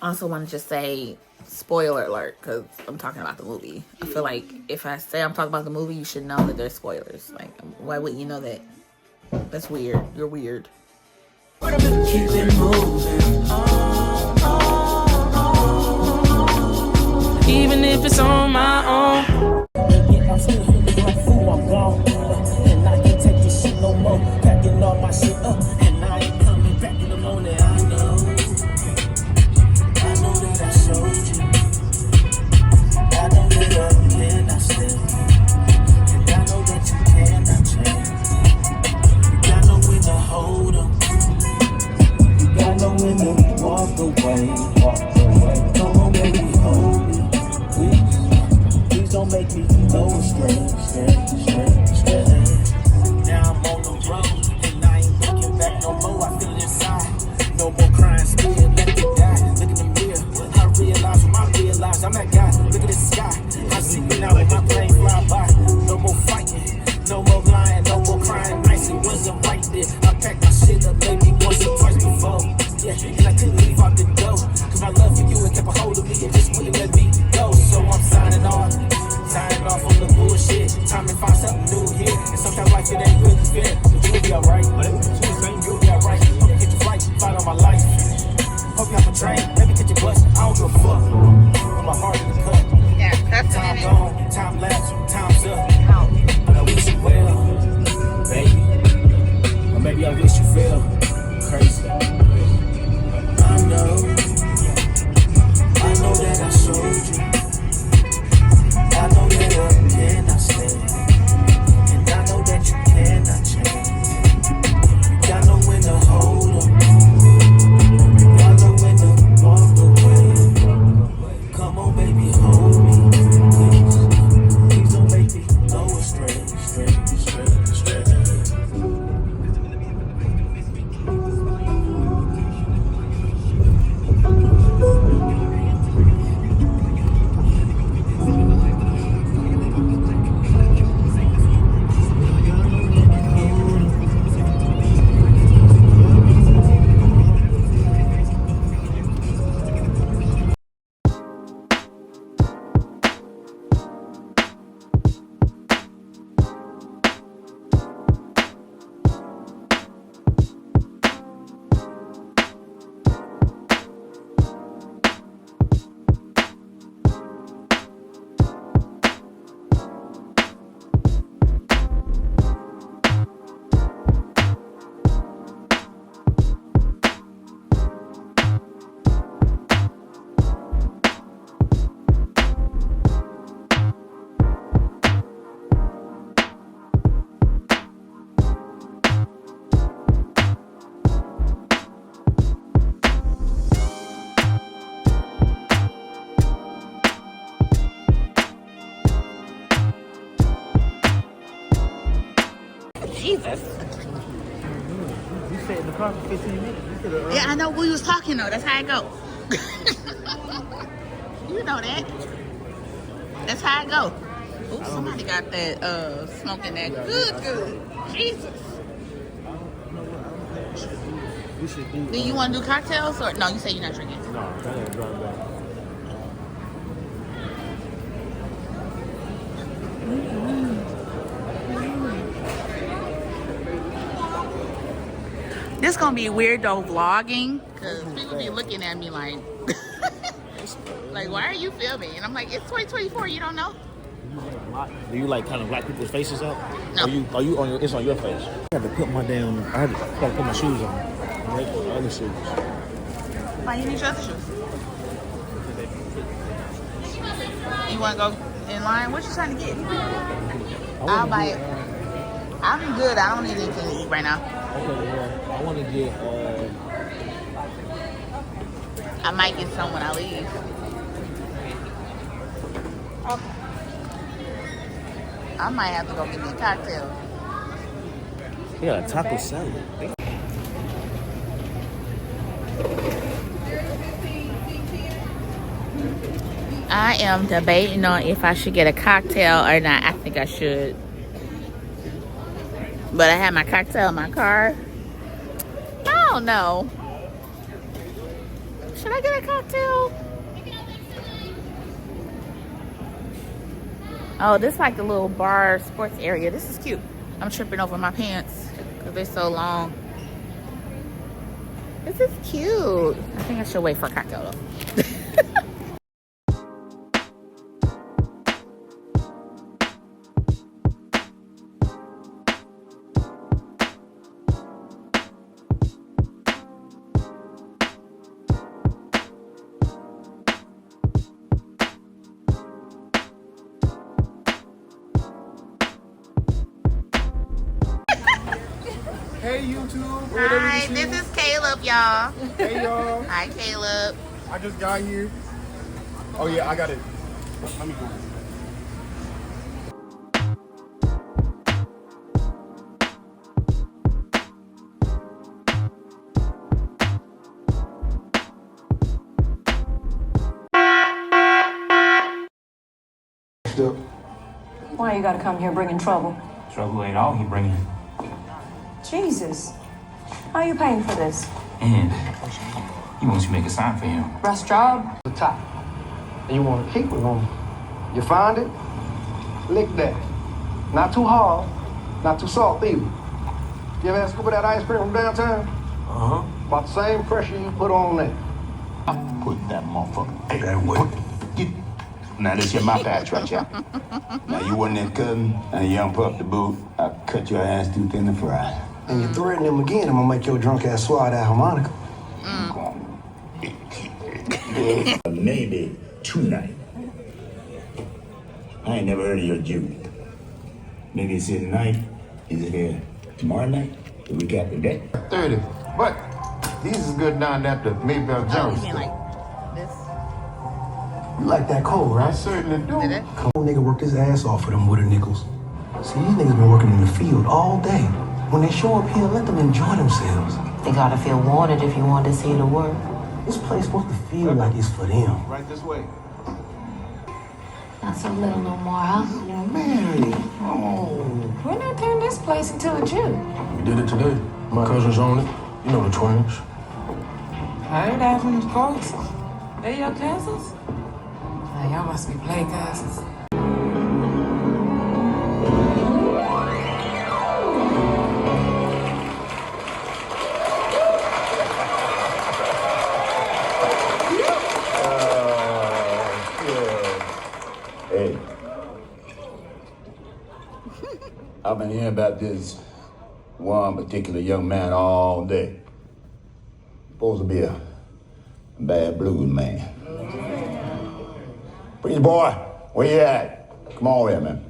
also want to just say spoiler alert because I'm talking about the movie. I feel like if I say I'm talking about the movie, you should know that there's spoilers. Like, why wouldn't you know that? That's weird. You're weird. Keep it moving. Even if it's on my own. I'm still here with my food, I'm gone. And I can't take this shit no more. Packing all my shit up, and I ain't coming back in the morning. I know that I showed you. I know that I cannot stay. And I know that you cannot change. You got no when to hold up. You got no when to walk away. Come on, baby, hold me. Please don't make me go astray. Now I'm on the road, and I ain't looking back no more. I feel it inside. No more crying, still let it die. Look in the mirror, I realize when I realize I'm that guy. Look at the sky, I see me now with my plane fly by. No more fighting, no more lying, no more crying. Nice, it wasn't right there. I packed my shit up maybe once or twice before. Yeah, and I couldn't leave out the door. Cause my love for you had kept a hold of me and just wouldn't let me go. So I'm signing off on the bullshit. Time to find something new here. And sometimes life it ain't really fair. But you'll be alright. You'll be alright. Hope you get your flight, fight on my life. Hope you have a train, maybe get your bus. I don't give a fuck. My heart in the cut. Yeah, that's time gone, time lapse, time's up. But I wish you well, baby. Or maybe I wish you feel crazy. I know that I showed you. I know that I cannot stay. And I know that you cannot change. You got no when to hold up. You got no when to walk away. Come on, baby, hold me. Please don't make me go astray. Jesus. You sat in the car for 15 minutes. Yeah, I know we was talking though. That's how it go. You know that. That's how it go. Ooh, somebody got that smoking that good. Jesus. We should do. Do you want to do cocktails or no? You say you're not drinking. No, I ain't drunk back. This gonna be weird though vlogging because people be looking at me like, like why are you filming? And I'm like, it's 2024. You don't know? Do you like kind of black people's faces out? No. Are you on your? It's on your face. I had to put my damn. I had to put my shoes on. Right? My other shoes. Why you need your other shoes? You want to go in line? What you trying to get? I'll buy it. I'm good. I don't need anything to eat right now. Okay, well, I want to get. I might get some when I leave. Okay. I might have to go get me a cocktail. We got a taco salad. I am debating on if I should get a cocktail or not. I think I should. But I have my cocktail in my car. I don't know. Should I get a cocktail? Oh, this is like the little bar sports area. This is cute. I'm tripping over my pants because they're so long. This is cute. I think I should wait for a cocktail though. Hey YouTube. Hi, this is Caleb, y'all. Hey y'all. Hi, Caleb. I just got here. Oh yeah, I got it. Let me go. Why you gotta come here bringing trouble? Trouble ain't all he bringing. Jesus. How you paying for this? And he wants you to make a sign for him. Rush job? The top. And you want to keep it on. You find it, lick that. Not too hard, not too soft either. You ever had a scoop of that ice cream from downtown? Uh-huh. About the same pressure you put on that. Put that motherfucker that way. Now this your my patch right here. Now you wasn't that cousin and young pup the boot. I cut your ass too thin to fry. And you threaten him again, I'm gonna make your drunk ass swallow that harmonica. Maybe tonight. I ain't never heard of your Jew. Maybe it's here tonight. Is it here tomorrow night? The week after that? 30. But these is good down at the Maybell Oh, Jones. you mean like this? You like that cold, I right? certainly do. Did it? Cold nigga worked his ass off for them wooden nickels. See, these niggas been working in the field all day. When they show up here, let them enjoy themselves. They gotta feel wanted if you want to see the work. This place supposed to feel like it's for them. Right this way. Not so little no more, huh? Mary, oh. We're not turning this place into a Jew. We did it today. My cousins own it. You know the twins. I ain't that from the folks. They your cousins? Now, y'all must be play cousins. Hey. I've been hearing about this one particular young man all day. Supposed to be a bad blues man. Preacher boy, where you at? Come on here, man.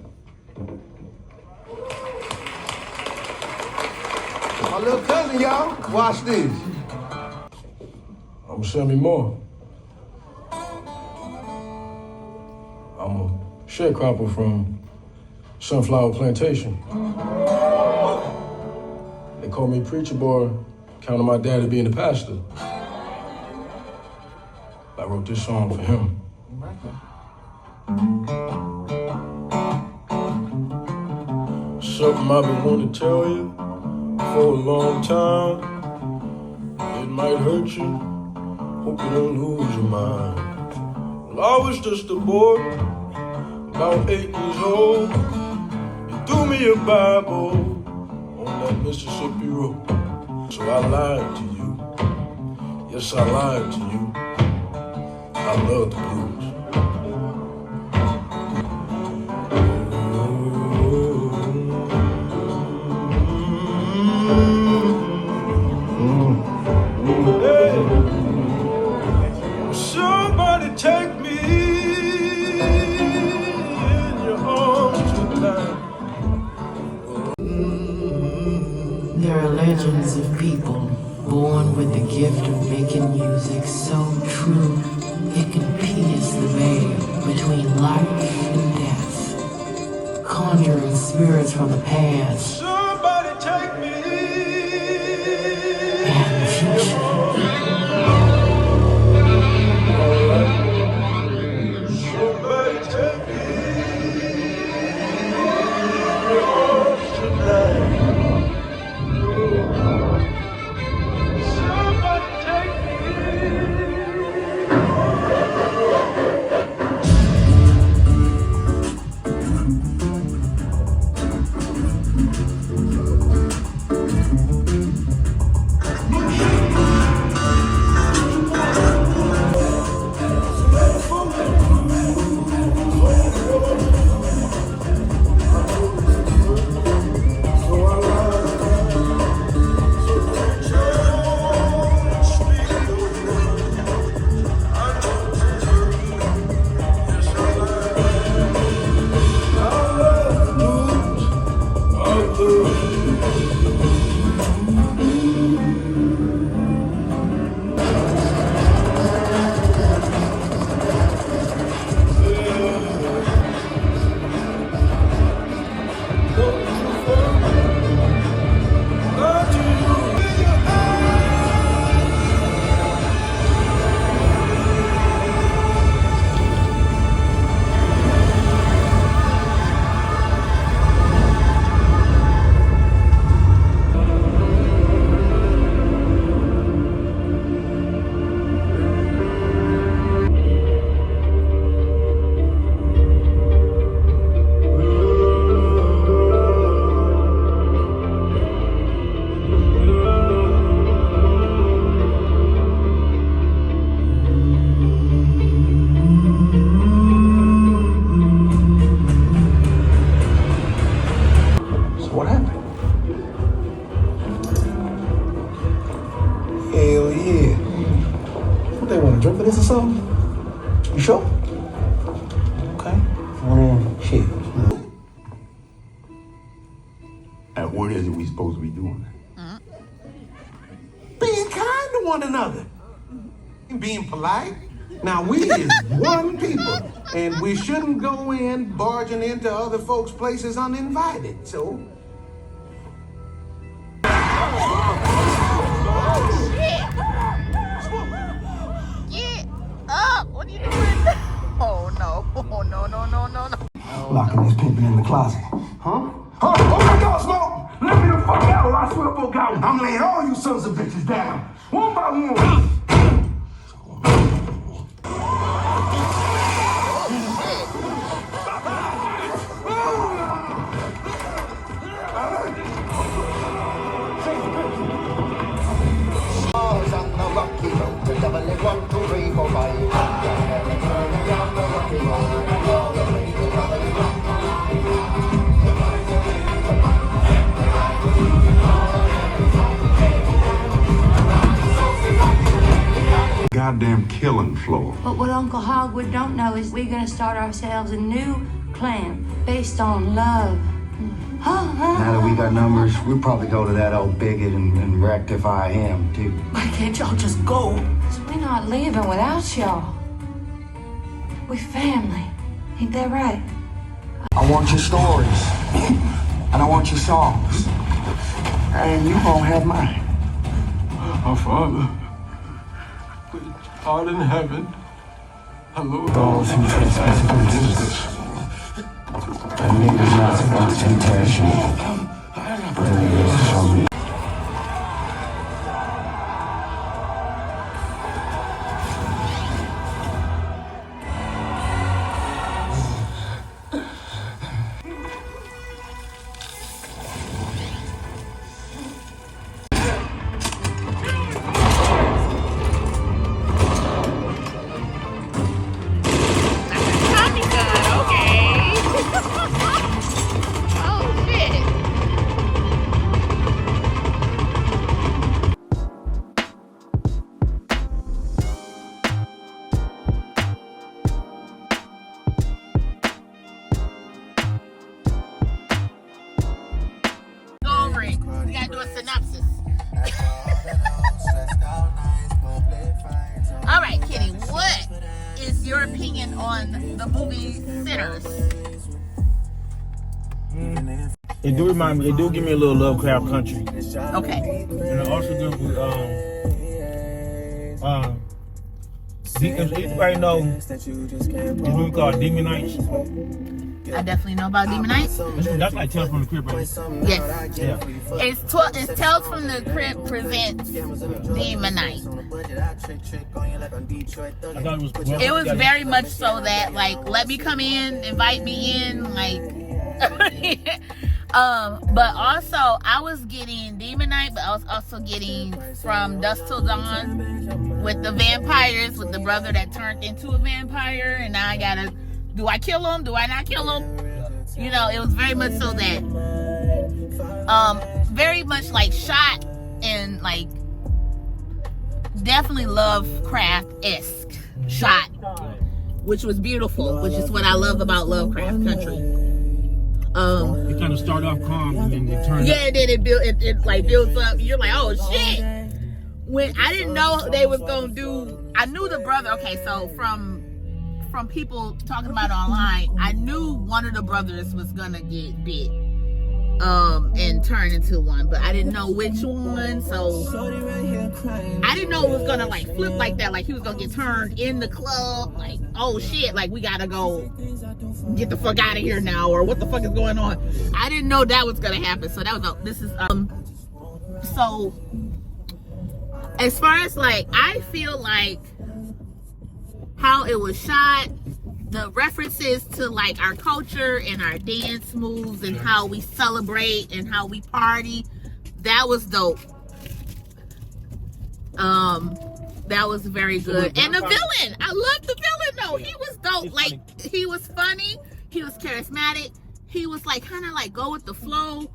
My little cousin, y'all. Watch this. I'm Sammy Moore. I'm a sharecropper from Sunflower Plantation. They call me Preacher Boy, counting my daddy being the pastor. I wrote this song for him. Something I've been wanting to tell you for a long time. It might hurt you, hope you don't lose your mind. Well, I was just a boy, about 8 years old. You threw me a Bible on that Mississippi road. So I lied to you, yes I lied to you. I love the blues. Somebody take me in your arms tonight. There are legends of people born with the gift of making music so true it can pierce the veil between life and death, conjuring spirits from the past Somebody take me. and the future. Somebody take me in your arms tonight. Somebody take me. They want a drink for this or something? You sure? Okay. Shit. And what is it we supposed to be doing? Being kind to one another. Being polite. Now, we is one people, and we shouldn't go in barging into other folks' places uninvited, so... Get up! What are you doing? Oh no! Oh no! No! No! No! No! Locking this pimpin' in the closet. Huh? Oh my God, Smoke! Let me the fuck out or I swear to God, I'm laying all you sons of bitches down. One by one. Goddamn killing floor. But what Uncle Hogwood don't know is we're gonna start ourselves a new clan based on love. Now that we got numbers, we'll probably go to that old bigot and rectify him, too. Why can't y'all just go? 'Cause we're not leaving without y'all. We family. Ain't that right? I want your stories, and I want your songs, and you gonna have mine. Our Father, which art in heaven, hallowed Those who trespass against us, and lead us not into temptation, but deliver us from evil. We gotta do a synopsis. All right, Kitty, what is your opinion on the movie Sinners? It do remind me. It do give me a little Lovecraft Country. Okay. And it also gives me everybody know this movie called Demon Knights. I definitely know about Demon Knights. That's like Tales from the Crypt, right? Yes. Yeah. It's Tales from the Crypt presents Demon Knights. It was very much so that, like, let me come in, invite me in, like. But also I was getting Demon Knight, but I was also getting From Dusk Till Dawn with the vampires, with the brother that turned into a vampire, and now I gotta, do I kill him? Do I not kill him? You know, it was very much so that, very much like shot and like definitely Lovecraft-esque shot, which was beautiful, which is what I love about Lovecraft Country. It kind of started off calm and then it turned. Yeah, and then it like builds up. You're like, oh shit. When I didn't know they was gonna do, I knew the brother. Okay, so from people talking about it online, I knew one of the brothers was gonna get bit, and turn into one, but I didn't know which one. So I didn't know it was gonna like flip like that, like he was gonna get turned in the club. Like, oh shit, like we gotta go get the fuck out of here now, or what the fuck is going on? I didn't know that was gonna happen. So that was so as far as like, I feel like how it was shot, the references to like our culture and our dance moves and how we celebrate and how we party, that was dope. That was very good. And the villain, I loved the villain though. He was dope. Like, he was funny, he was charismatic, he was like kind of like go with the flow.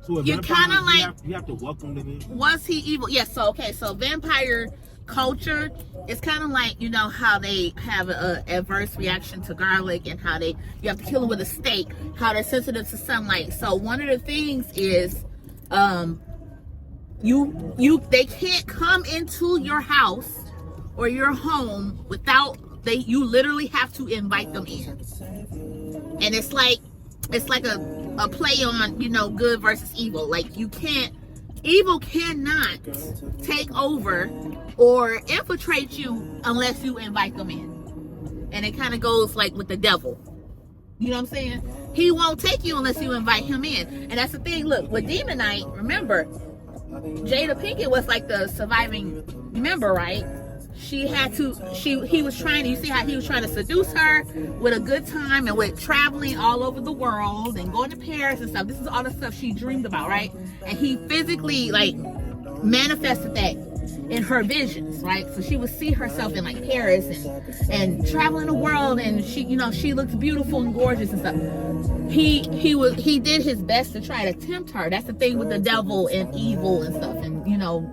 So you kind of like, you have to welcome them in. Was he evil? Yes. So okay, so vampire culture, it's kind of like, you know, how they have a adverse reaction to garlic, and how you have to kill them with a steak, how they're sensitive to sunlight. So one of the things is they can't come into your house or your home without you literally have to invite them in. And it's like a play on, you know, good versus evil. Like, evil cannot take over or infiltrate you unless you invite them in. And it kind of goes like with the devil. You know what I'm saying? He won't take you unless you invite him in. And that's the thing. Look, with Demon Knight, remember, Jada Pinkett was like the surviving member, right? He was trying, you see how he was trying to seduce her with a good time and with traveling all over the world and going to Paris and stuff. This is all the stuff she dreamed about, right? And he physically like manifested that in her visions, right? So she would see herself in like Paris and traveling the world, and she, you know, she looks beautiful and gorgeous and stuff. He did his best to try to tempt her. That's the thing with the devil and evil and stuff, and you know,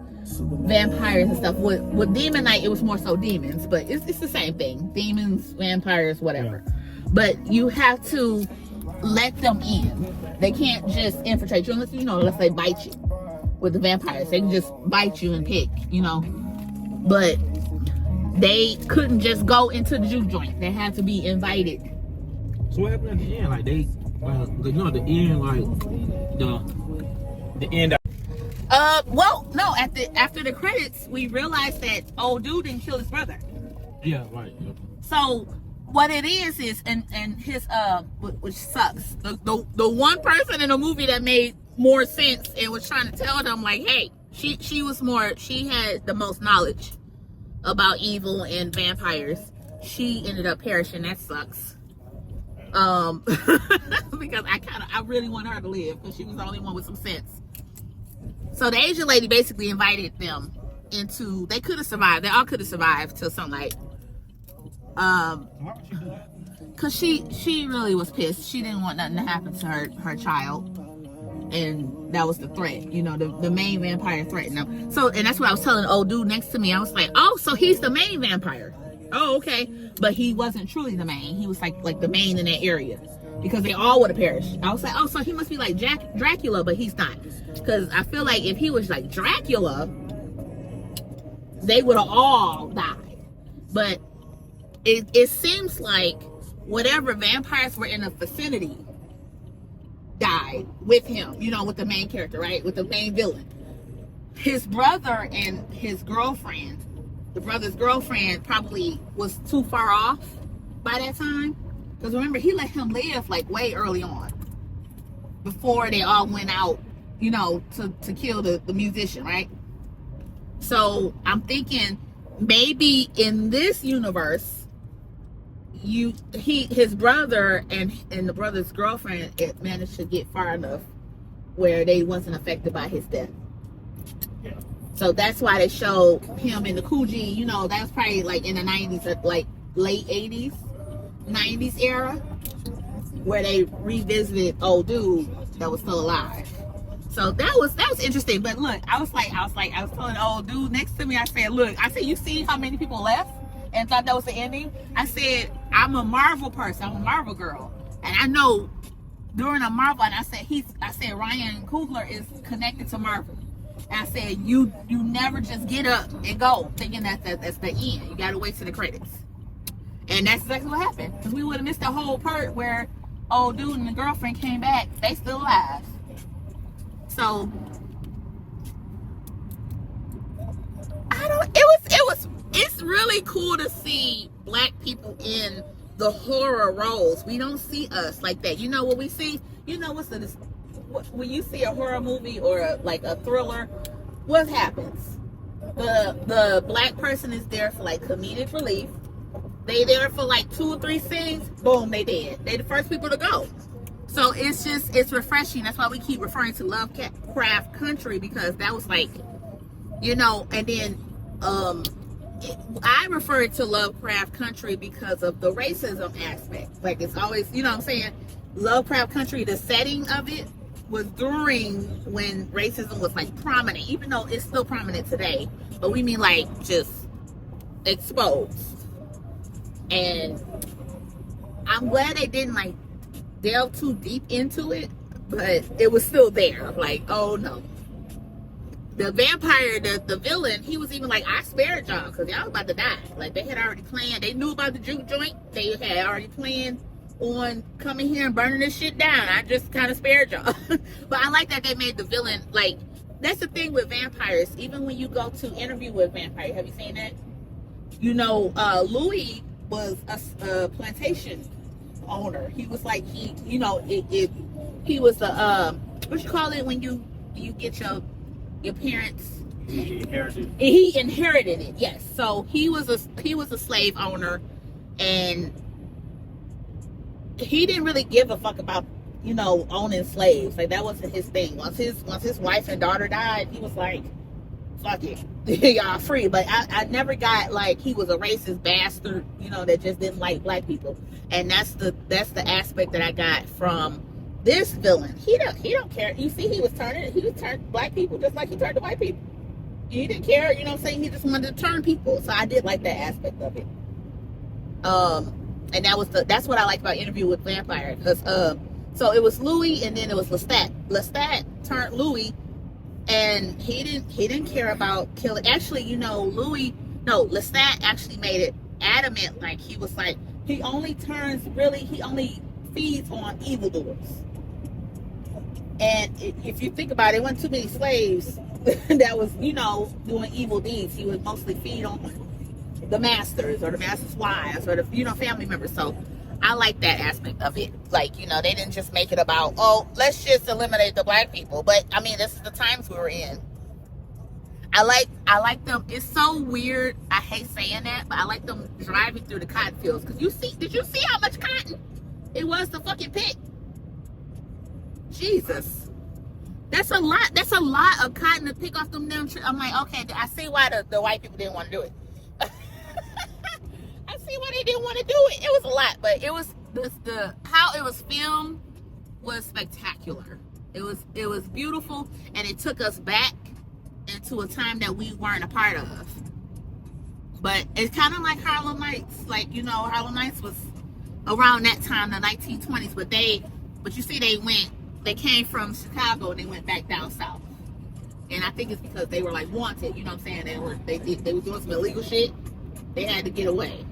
vampires and stuff. With Demon Knight, it was more so demons, but it's the same thing. Demons, vampires, whatever. But you have to let them in. They can't just infiltrate you unless, you know, unless they bite you. With the vampires, they can just bite you and pick, you know. But they couldn't just go into the juke joint. They had to be invited. So what happened at the end? Like they, you know, the end, like the end. Well, no. After the credits, we realized that old dude didn't kill his brother. Yeah, right. Yep. So what it is, and his which sucks. The one person in the movie that made more sense and was trying to tell them like, hey, she had the most knowledge about evil and vampires. She ended up perishing. That sucks. Because I really want her to live, because she was the only one with some sense. So the Asian lady basically invited them into, they could have survived. They all could have survived till sunlight. Why would she do that? Cause she really was pissed. She didn't want nothing to happen to her child. And that was the threat, you know, the main vampire threatened them. So, and that's what I was telling the old dude next to me. I was like, oh, so he's the main vampire. Oh, okay. But he wasn't truly the main. He was like the main in that area, because they all would have perished. I was like, oh, so he must be like Dracula, but he's not. Because I feel like if he was like Dracula, they would have all died. But it seems like whatever vampires were in the vicinity died with him, you know, with the main character, right? With the main villain. His brother and his girlfriend, the brother's girlfriend probably was too far off by that time. Because remember, he let him live like way early on, before they all went out, you know, to kill the musician, right? So I'm thinking maybe in this universe, his brother and the brother's girlfriend managed to get far enough where they wasn't affected by his death. Yeah. So that's why they showed him in the Coogee, you know, that was probably like in the 90s, or like late 80s, 90s era, where they revisited old dude that was still alive. So that was interesting. But look, I was telling the old dude next to me, I said, you see how many people left and thought that was the ending? I said, I'm a Marvel person. I'm a Marvel girl. And I know during a Marvel, and I said Ryan Coogler is connected to Marvel. And I said, you never just get up and go thinking that's the end. You got to wait till the credits. And that's exactly what happened. Because we would have missed the whole part where old dude and the girlfriend came back. They still alive. So, it's really cool to see black people in the horror roles. We don't see us like that. You know what we see? You know when you see a horror movie or a thriller, what happens? The black person is there for like comedic relief. They there for like 2 or 3 scenes, boom, they dead. They the first people to go. So it's refreshing. That's why we keep referring to Lovecraft Country, because that was like, you know, and then I refer to Lovecraft Country because of the racism aspect. Like, it's always, you know what I'm saying? Lovecraft Country, the setting of it was during when racism was like prominent, even though it's still prominent today. But we mean like just exposed. And I'm glad they didn't like delve too deep into it, but it was still there. Like, oh no. The vampire, the villain, he was even like, I spared y'all because y'all about to die. Like, they had already planned. They knew about the juke joint. They had already planned on coming here and burning this shit down. I just kind of spared y'all. But I like that they made the villain, like, that's the thing with vampires. Even when you go to interview with vampire, have you seen that? You know, Louis was a plantation owner. He was like, he was the, what you call it when you get your parents, he inherited it. Yes. So he was a slave owner, and he didn't really give a fuck about, you know, owning slaves. Like, that wasn't his thing. Once his wife and daughter died, he was like, fuck it, y'all free. But I never got like he was a racist bastard, you know, that just didn't like black people. And that's the aspect that I got from this villain. He don't care. You see, he was turning black people just like he turned to white people. He didn't care, you know what I'm saying? He just wanted to turn people. So I did like that aspect of it. And that's what I liked about Interview with Vampire. Because so it was Louis, and then it was Lestat. Lestat turned Louis, and he didn't care about killing. Actually, you know, Lestat actually made it adamant. Like, he was like, he only feeds on evildoers. And if you think about it, it wasn't too many slaves that was, you know, doing evil deeds. He would mostly feed on the masters or the masters' wives or the, you know, family members. So I like that aspect of it. Like, you know, they didn't just make it about, oh, let's just eliminate the black people. But I mean, this is the times we were in. I like them. It's so weird. I hate saying that, but I like them driving through the cotton fields. Because did you see how much cotton it was to fucking pick? Jesus. That's a lot. That's a lot of cotton to pick off them damn trees. I'm like, okay, I see why the white people didn't want to do it. I see why they didn't want to do it. It was a lot, but it was how it was filmed was spectacular. It was beautiful, and it took us back into a time that we weren't a part of. But it's kind of like Harlem Nights. Like, you know, Harlem Nights was around that time, the 1920s. But you see, they came from Chicago and they went back down south. And I think it's because they were like wanted. You know what I'm saying? They were doing some illegal shit. They had to get away.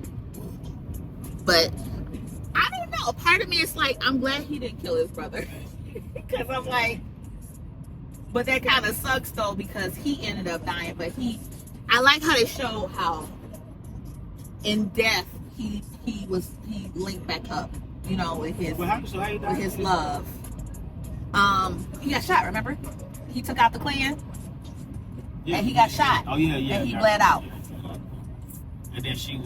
But I don't know. Part of me is like, I'm glad he didn't kill his brother. Because I'm like, but that kind of sucks though, because he ended up dying. But I like how they show how in death he linked back up, you know, with his love. He got shot, remember? He took out the Klan, and he got shot. Oh yeah, and he bled out. And then she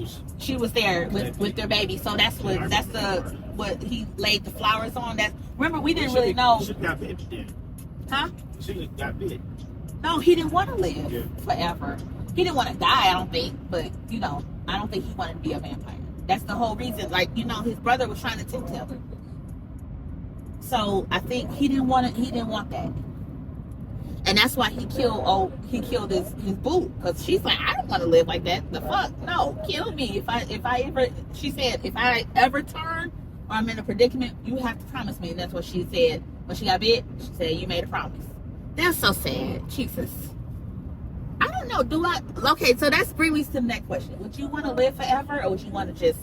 was there with their baby. So that's what he laid the flowers on. Remember, we didn't really know. She got bit then. Huh? She got bit. No, he didn't want to live forever. He didn't want to die, I don't think. But, you know, I don't think he wanted to be a vampire. That's the whole reason. Like, you know, his brother was trying to tempt him. So I think he didn't want that. And that's why he killed his boo. Because she's like, I don't want to live like that. The fuck? No, kill me. If I ever, she said, if I ever turn or I'm in a predicament, you have to promise me. And that's what she said when she got bit. She said, you made a promise. That's so sad. Jesus. I don't know. Okay, so that's brings me to the next question. Would you want to live forever, or would you want to just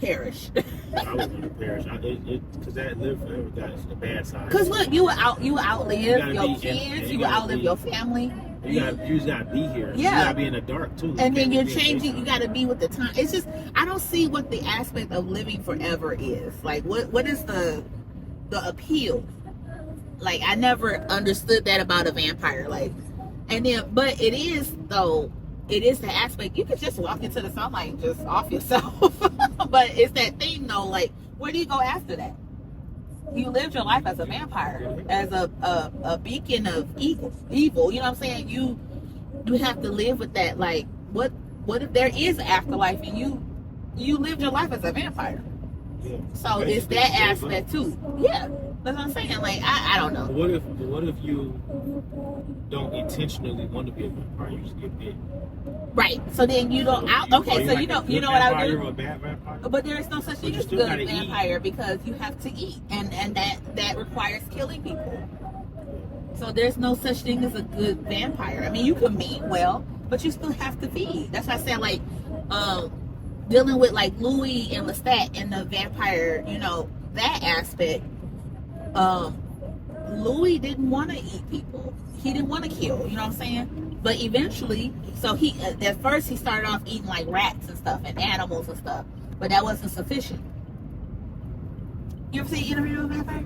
perish? I would want to perish. Because that live forever, that's the bad side. Because look, you will outlive your kids. You will outlive your family. You just gotta be here. Yeah. You gotta be in the dark too. And then you're changing. You gotta be with the time. It's just, I don't see what the aspect of living forever is. Like, what is the appeal? Like, I never understood that about a vampire. Like, and then, but it is the aspect, you could just walk into the sunlight and just off yourself. But it's that thing though, like, where do you go after that? You lived your life as a vampire, as a beacon of evil, you know what I'm saying? You have to live with that. Like, what if there is an afterlife and you lived your life as a vampire? Yeah. So it's that aspect too. Yeah. That's what I'm saying. Like, I don't know. What if you don't intentionally want to be a vampire? You just get bit. Right. So then you don't. Okay. So you know what I would do. Or a bad vampire? But there is no such thing as good vampire because you have to eat, and that requires killing people. So there's no such thing as a good vampire. I mean, you can mean well, but you still have to feed. That's why I said, like, dealing with like Louis and Lestat and the vampire, you know, that aspect. Louis didn't want to eat people. He didn't want to kill. You know what I'm saying? But eventually, so he at first he started off eating like rats and stuff and animals and stuff, but that wasn't sufficient. You ever see Interview with a Vampire?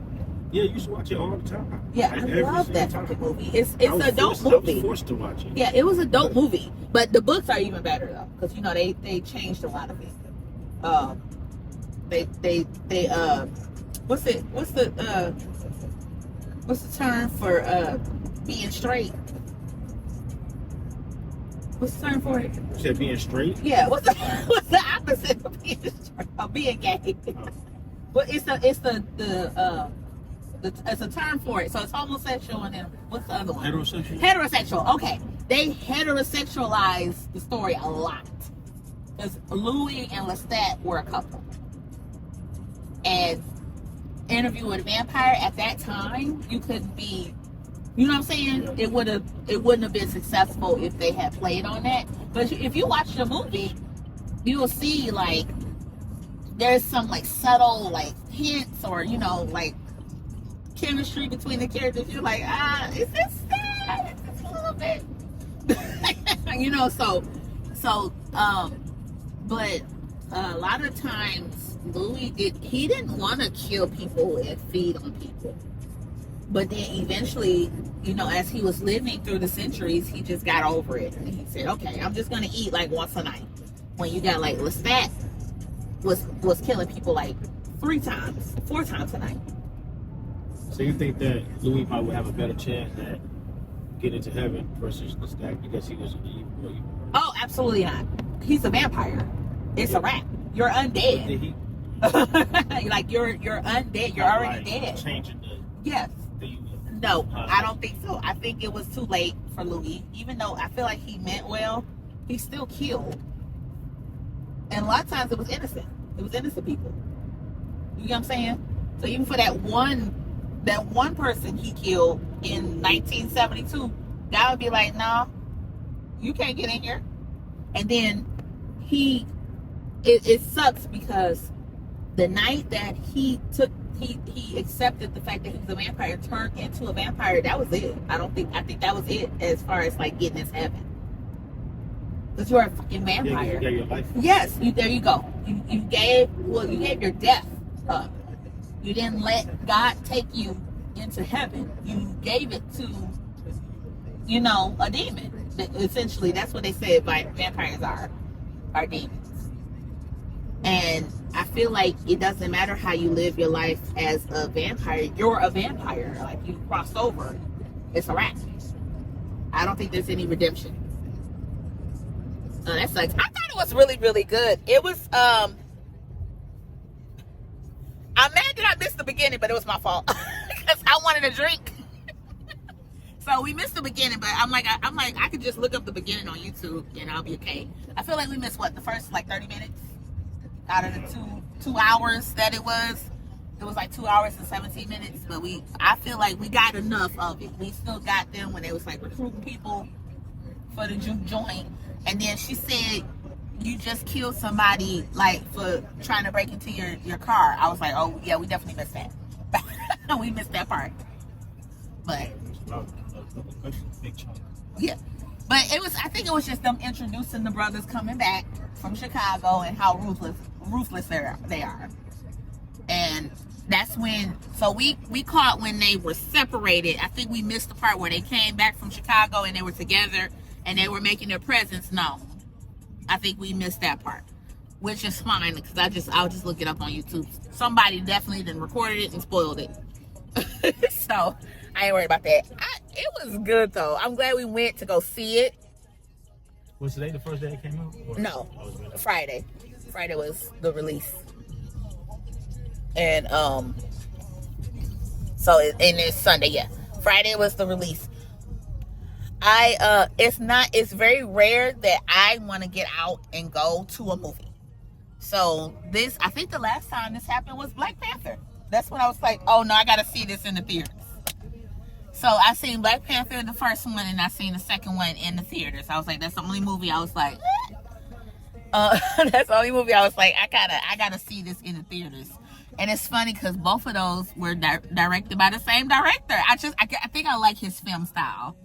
Yeah, you used to watch it all the time. Yeah, I love that fucking movie. It's a dope movie. I was forced to watch it. Yeah, it was a dope movie, but the books are even better though, because you know they changed a lot of it. What's the term for being straight? What's the term for it? You said being straight? Yeah. What's the opposite of being straight? Of being gay? Well, it's a term for it. So it's homosexual, and then what's the other one? Heterosexual. Heterosexual. Okay, they heterosexualize the story a lot because Louis and Lestat were a couple, and Interview with a Vampire at that time, you couldn't be, you know what I'm saying? It wouldn't have been successful if they had played on that. But if you watch the movie, you will see like there's some like subtle like hints or you know like chemistry between the characters. You're like, is this sad? Is this a little bit? You know, but a lot of times Louis didn't want to kill people and feed on people, but then eventually, you know, as he was living through the centuries, he just got over it and he said, okay, I'm just gonna eat like once a night. When you got like Lestat was killing people like 4 times a night. So you think that Louis probably would have a better chance at getting to heaven versus Lestat because he was an evil? Oh, absolutely not. He's a vampire. It's a rat. You're undead. Like you're undead. You're already dead. Changing the yes. No, I don't think so. I think it was too late for Louis. Even though I feel like he meant well, he still killed. And a lot of times it was innocent. It was innocent people. You know what I'm saying? So even for that one person he killed in 1972, God would be like, no, you can't get in here. And then it sucks because the night that he accepted the fact that he was a vampire, turned into a vampire, that was it. I think that was it as far as like getting his heaven. Because you're a fucking vampire. Yeah, you gave your life. Yes, there you go. You gave your death up. You didn't let God take you into heaven. You gave it to, you know, a demon. Essentially, that's what they said vampires are demons. And I feel like it doesn't matter how you live your life as a vampire. You're a vampire. Like, you crossed over. It's a wrap. I don't think there's any redemption. That sucks. I thought it was really, really good. It was, I'm mad that I missed the beginning, but it was my fault. Because I wanted a drink. So we missed the beginning, but I'm like, I could just look up the beginning on YouTube and I'll be okay. I feel like we missed the first like 30 minutes out of the two hours that it was. It was like 2 hours and 17 minutes, but I feel like we got enough of it. We still got them when they was like recruiting people for the juke joint. And then she said, you just killed somebody like for trying to break into your car. I was like, oh yeah, we definitely missed that. We missed that part. But yeah, but I think it was just them introducing the brothers coming back from Chicago and how ruthless they are. And that's when, so we caught when they were separated. I think we missed the part where they came back from Chicago and they were together and they were making their presence known. I think we missed that part, which is fine because I'll just look it up on YouTube. Somebody definitely then recorded it and spoiled it. So I ain't worried about that. It was good though. I'm glad we went to go see it. Was today the first day it came out? Or? No, Friday. Friday was the release. And So and it's Sunday. Yeah, Friday was the release. It's very rare that I want to get out and go to a movie. So I think the last time this happened was Black Panther. That's when I was like, oh no, I gotta see this in the theaters. So I seen Black Panther, the first one, and I seen the second one in the theaters. I was like, that's the only movie I was like, that's the only movie I was like, I gotta see this in the theaters. And it's funny because both of those were directed by the same director. I think I like his film style.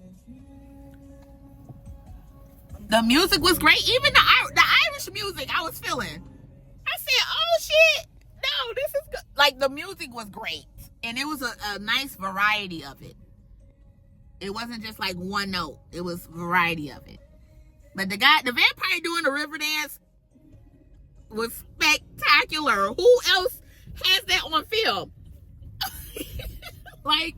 The music was great. Even the Irish music I was feeling. I said, oh shit, no, this is good. Like, the music was great. And it was a nice variety of it. It wasn't just like one note. It was variety of it. But the vampire doing the river dance was spectacular. Who else has that on film? Like,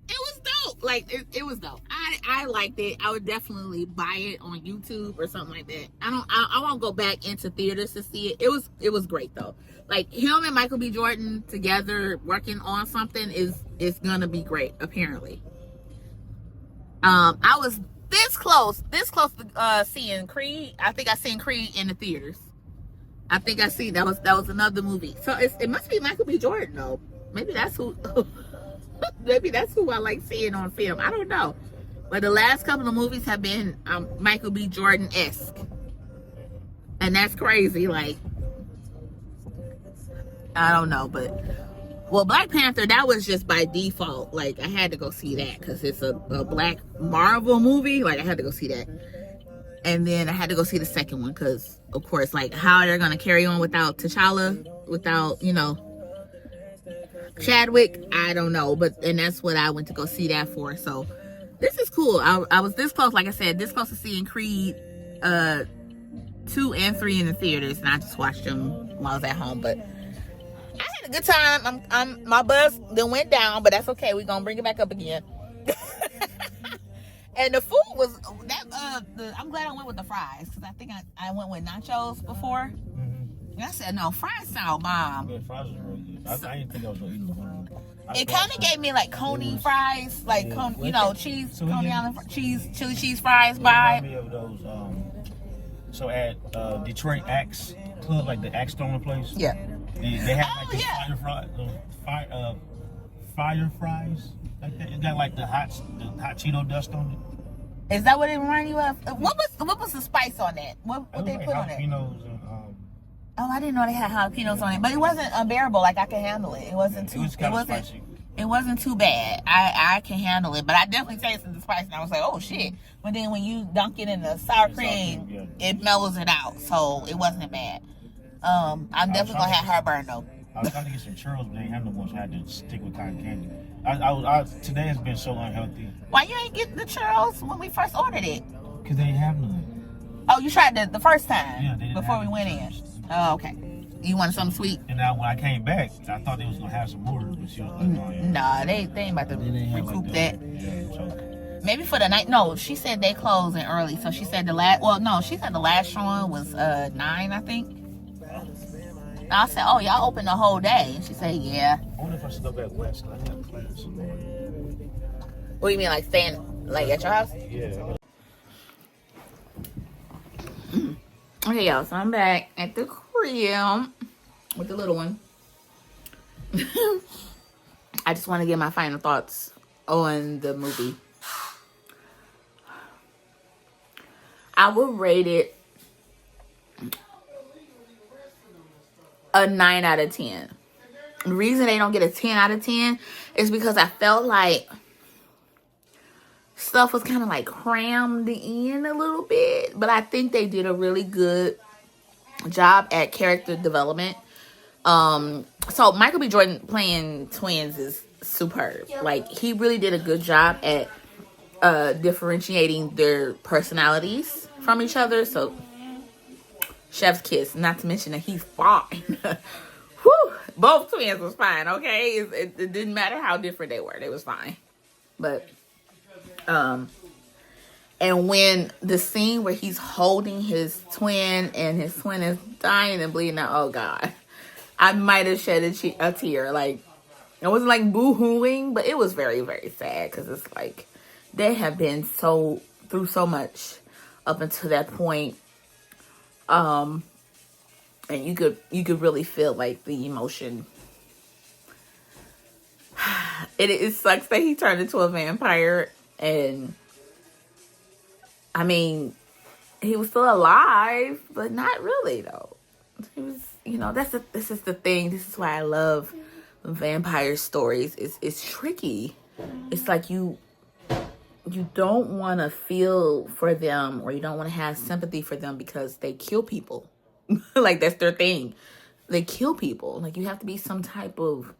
it was dope. Like, it was dope. I liked it. I would definitely buy it on YouTube or something like that. I won't go back into theaters to see it. It was great though. Like, him and Michael B. Jordan together working on something is gonna be great, apparently. I was this close to seeing Creed. I think I seen Creed in the theaters. I think I seen that was another movie. So it must be Michael B. Jordan though. Maybe that's who maybe that's who I like seeing on film. I don't know. But the last couple of movies have been Michael B. Jordan-esque. And that's crazy. Like, I don't know, but well, Black Panther, that was just by default. Like, I had to go see that because it's a Black Marvel movie. Like, I had to go see that. And then I had to go see the second one because, of course, like, how they're going to carry on without T'Challa, without, Chadwick, I don't know. And that's what I went to go see that for. So, this is cool. I was this close, like I said, this close to seeing Creed 2 and 3 in the theaters. And I just watched them while I was at home. But I had a good time. My buzz then went down, but that's okay. We're gonna bring it back up again. And the food was that. I'm glad I went with the fries because I think I went with nachos before. And I said no, fries sound bomb. Yeah, fries are really good. I didn't think I was gonna eat them. It kind of gave me like Coney fries, like cheese, Coney Island cheese, chili cheese fries vibe. Me of those. So at Detroit Axe Club, like the Axe throwing place. Yeah. They have like these fire fries like that. It got like the hot Cheeto dust on it. Is that what it reminded you of? What was the spice on that? What they put on it? Jalapenos and oh, I didn't know they had jalapenos on it, but it wasn't unbearable. Like, I could handle it. It wasn't too. Spicy. It wasn't too bad. I can handle it, but I definitely tasted the spice, and I was like, oh shit. But then when you dunk it in the sour cream, it mellows it out, so it wasn't bad. I'm definitely gonna have heartburn though. I was trying to get some churros, but they didn't have no more, so I had to stick with cotton candy. Today has been so unhealthy. Why you ain't get the churros when we first ordered it? Because they didn't have none. Oh, you tried the first time? Yeah, they didn't before we went in. Oh, okay. You wanted something sweet? And now when I came back, I thought they was gonna have some more, but she was like, "Oh yeah." Nah, they ain't about to recoup that. Yeah, so. Maybe for the night. No, she said they closing early, so she said the last. Well, no, she said the last showing was 9, I think. And I said, "Oh, y'all open the whole day?" And she said, "Yeah." I wonder if I should go back west. I have class. What do you mean, like staying like at your house? Yeah. Okay, y'all. So I'm back at the crib with the little one. I just want to get my final thoughts on the movie. I would rate it a 9 out of 10. The reason they don't get a 10 out of 10 is because I felt like stuff was kind of like crammed in a little bit, but I think they did a really good job at character development. So Michael B. Jordan playing twins is superb. Like, he really did a good job at differentiating their personalities from each other. So chef's kiss, not to mention that he's fine. Whew, both twins was fine, okay? It didn't matter how different they were. They was fine. But and when the scene where he's holding his twin and his twin is dying and bleeding out, oh God, I might have shed a tear. Like, It wasn't like boo-hooing, but it was very, very sad because it's like they have been through so much up until that point. And you could really feel like the emotion. It sucks that he turned into a vampire, and I mean, he was still alive, but not really though. He was, this is the thing. This is why I love vampire stories. It's tricky. It's like you don't want to feel for them, or you don't want to have sympathy for them because they kill people. Like, that's their thing. They kill people. Like, you have to be some type of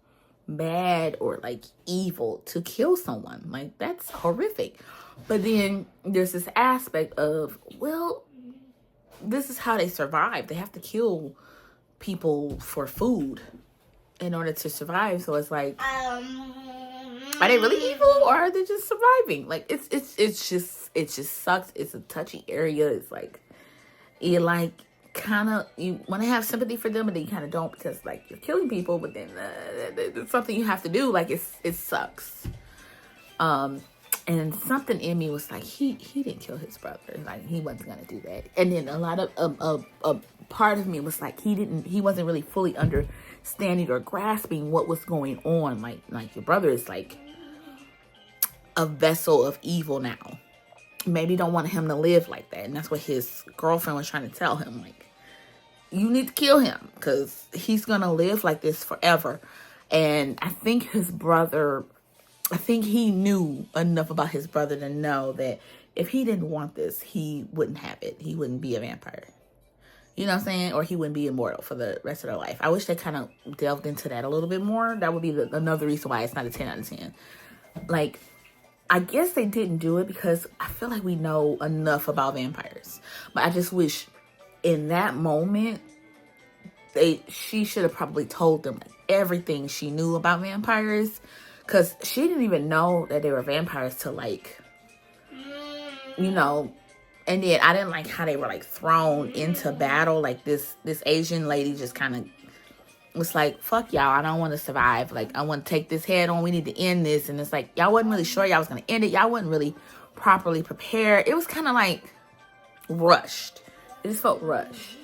bad or like evil to kill someone. Like, that's horrific. But then there's this aspect of, well, this is how they survive. They have to kill people for food in order to survive. So it's like, are they really evil, or are they just surviving? Like, it just sucks. It's a touchy area. It's like, you like kind of, you want to have sympathy for them, but then you kind of don't, because like you're killing people. But then it's something you have to do. Like, it sucks. And something in me was like, he didn't kill his brother. Like, he wasn't gonna do that. And then a lot of a part of me was like, he wasn't really fully understanding or grasping what was going on. Like your brother is like a vessel of evil now. Maybe don't want him to live like that. And that's what his girlfriend was trying to tell him. Like, you need to kill him because he's gonna live like this forever. And I think he knew enough about his brother to know that if he didn't want this, he wouldn't have it. He wouldn't be a vampire. You know what I'm saying? Or he wouldn't be immortal for the rest of their life. I wish they kind of delved into that a little bit more. That would be another reason why it's not a 10 out of 10. Like, I guess they didn't do it because I feel like we know enough about vampires. But I just wish in that moment, she should have probably told them like, everything she knew about vampires. Because she didn't even know that they were vampires till like, and then I didn't like how they were like thrown into battle. Like this Asian lady just kind of was like, fuck y'all, I don't want to survive. Like, I want to take this head on. We need to end this. And it's like, y'all wasn't really sure y'all was going to end it. Y'all wasn't really properly prepared. It was kind of like rushed. It just felt rushed.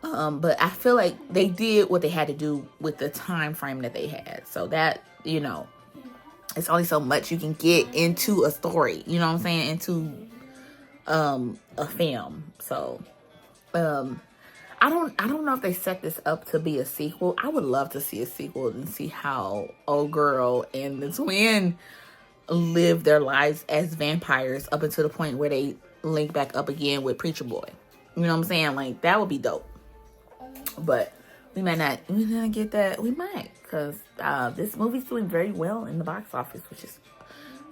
But I feel like they did what they had to do with the time frame that they had. So that, it's only so much you can get into a story. You know what I'm saying? Into a film. So I don't know if they set this up to be a sequel. I would love to see a sequel and see how old girl and the twin live their lives as vampires up until the point where they link back up again with Preacher Boy. You know what I'm saying? Like, that would be dope. But we might not get that. We might, because this movie's doing very well in the box office, which is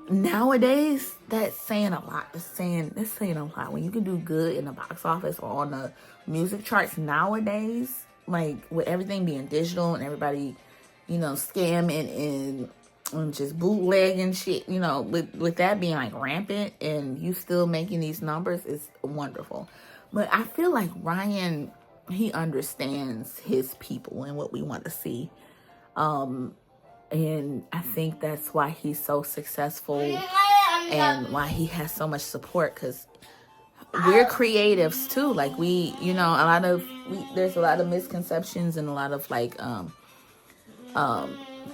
nowadays, that's saying a lot. That's saying a lot. When you can do good in the box office or on the music charts nowadays, like with everything being digital and everybody, scamming and just bootlegging shit, with that being like rampant and you still making these numbers is wonderful. But I feel like Ryan, he understands his people and what we want to see. And I think that's why he's so successful and why he has so much support, because we're creatives too. Like, there's a lot of misconceptions and a lot of like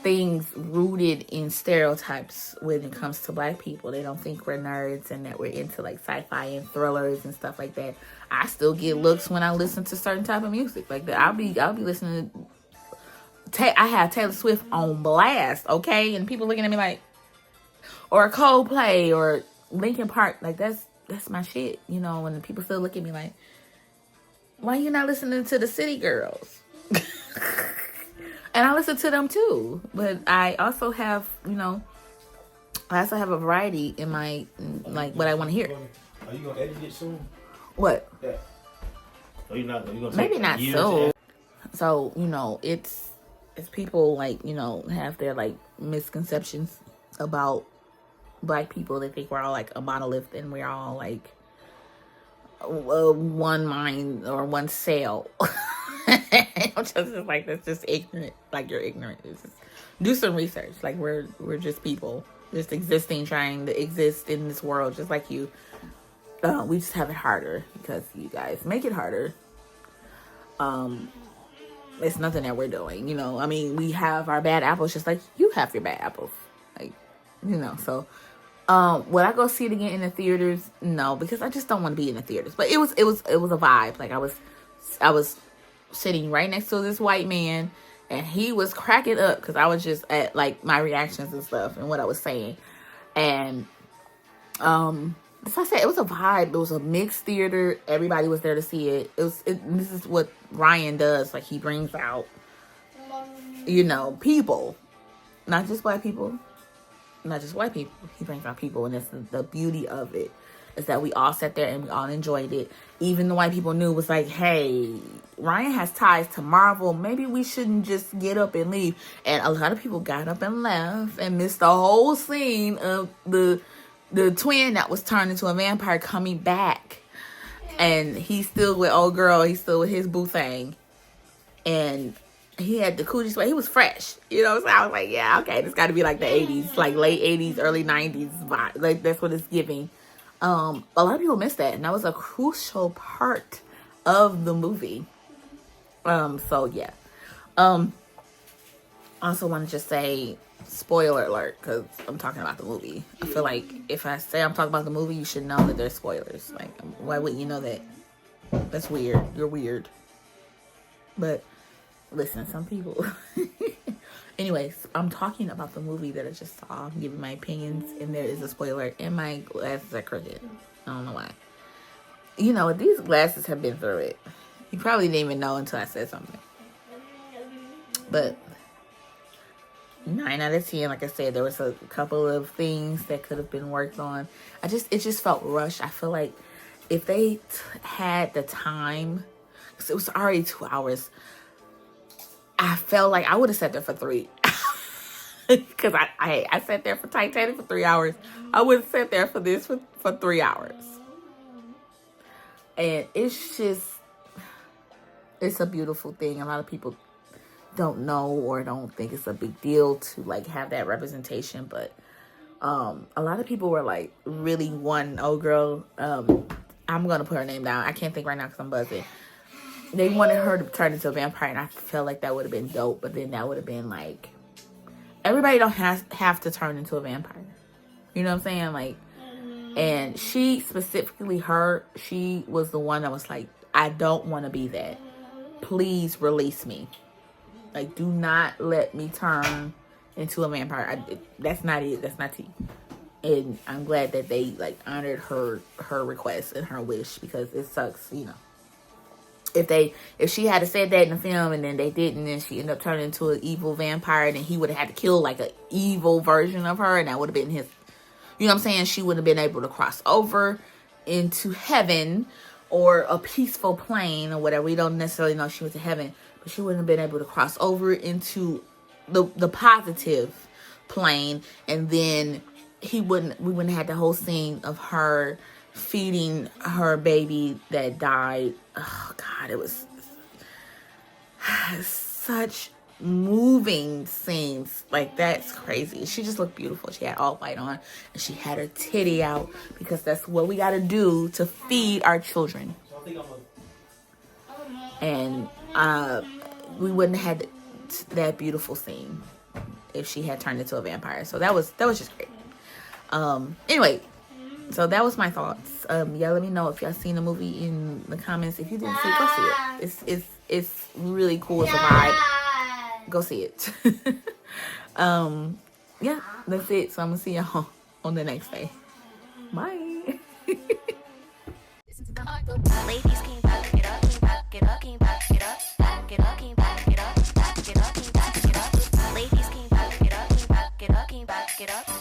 things rooted in stereotypes when it comes to Black people. They don't think we're nerds and that we're into like sci-fi and thrillers and stuff like that. I still get looks when I listen to certain type of music like that. I'll be listening to I have Taylor Swift on blast, okay? And people looking at me like, or Coldplay or Linkin Park, like that's my shit, when people still look at me like, why you not listening to the City Girls? And I listen to them too, but I also have, a variety in my, like, what I want to hear. Are you gonna edit it soon? What? Yeah. Are you not? Are you gonna maybe not soon. So it's people like have their like misconceptions about Black people. They think we're all like a monolith and we're all like one mind or one cell. I'm just like, that's just ignorant. Like, you're ignorant. It's just, do some research. Like, we're just people, just existing, trying to exist in this world, just like you. We just have it harder because you guys make it harder. It's nothing that we're doing, you know. I mean, we have our bad apples just like you have your bad apples, like, you know. So, would I go see it again in the theaters? No, because I just don't want to be in the theaters. But it was a vibe. Like, I was sitting right next to this white man, and he was cracking up because I was just at like my reactions and stuff and what I was saying, and as I said, it was a vibe. It was a mixed theater. Everybody was there to see it. This is what Ryan does. Like, he brings out, you know, people, not just white people, not just white people. He brings out people, and that's the beauty of it, is that we all sat there and we all enjoyed it. Even the white people knew, was like, hey, Ryan has ties to Marvel. Maybe we shouldn't just get up and leave. And a lot of people got up and left and missed the whole scene of the twin that was turned into a vampire coming back. And he's still with old girl. He's still with his boo thing. And he had the coochie sweat. He was fresh. You know what I'm saying? I was like, yeah, okay, this got to be like the 80s, like late 80s, early 90s vibe. Like, that's what it's giving. A lot of people missed that. And that was a crucial part of the movie. So, yeah. Also want to just say, spoiler alert, because I'm talking about the movie. I feel like if I say I'm talking about the movie, you should know that there's spoilers. Like, why wouldn't you know that? That's weird. You're weird. But listen, some people. Anyways, I'm talking about the movie that I just saw. I'm giving my opinions, and there is a spoiler, and my glasses are crooked. I don't know why. You know, these glasses have been through it. You probably didn't even know until I said something. But 9 out of 10, like I said, there was a couple of things that could have been worked on. It just felt rushed. I feel like if they had the time, because it was already 2 hours, I felt like I would have sat there for 3. Because I sat there for Titanic for 3 hours. I would have sat there for this for 3 hours. And it's a beautiful thing. A lot of people don't know or don't think it's a big deal to like have that representation, but a lot of people were like really wanting old girl. I'm gonna put her name down. I can't think right now because I'm buzzing. They wanted her to turn into a vampire, and I felt like that would have been dope. But then that would have been like, everybody don't have to turn into a vampire. You know what I'm saying? Like, and she specifically, she was the one that was like, I don't want to be that. Please release me. Like, do not let me turn into a vampire. That's not it. That's not tea. And I'm glad that they like honored her request and her wish, because it sucks, you know. If she had said that in the film and then they didn't, and she ended up turning into an evil vampire, then he would have had to kill like an evil version of her, and that would have been his. You know what I'm saying? She would have been able to cross over into heaven or a peaceful plane or whatever. We don't necessarily know she was in heaven, but she wouldn't have been able to cross over into the positive plane, and then we wouldn't have had the whole scene of her feeding her baby that died. Oh God, it was such moving scenes. Like, that's crazy. She just looked beautiful. She had all white on, and she had her titty out, because that's what we got to do to feed our children. And we wouldn't have had that beautiful scene if she had turned into a vampire. So that was just great. Anyway, so that was my thoughts. Y'all let me know if y'all seen the movie in the comments. If you didn't see it, go see it. It's really cool. It's a vibe. Go see it. Yeah, that's it. So I'm gonna see y'all on the next day. Bye. Ladies, can you back it up? Can you back it up? Can you back it up? Back it up? Can you back it up? Back it up? Can you back it up? Ladies, can you back it up? Can you back it up? Can you back it up?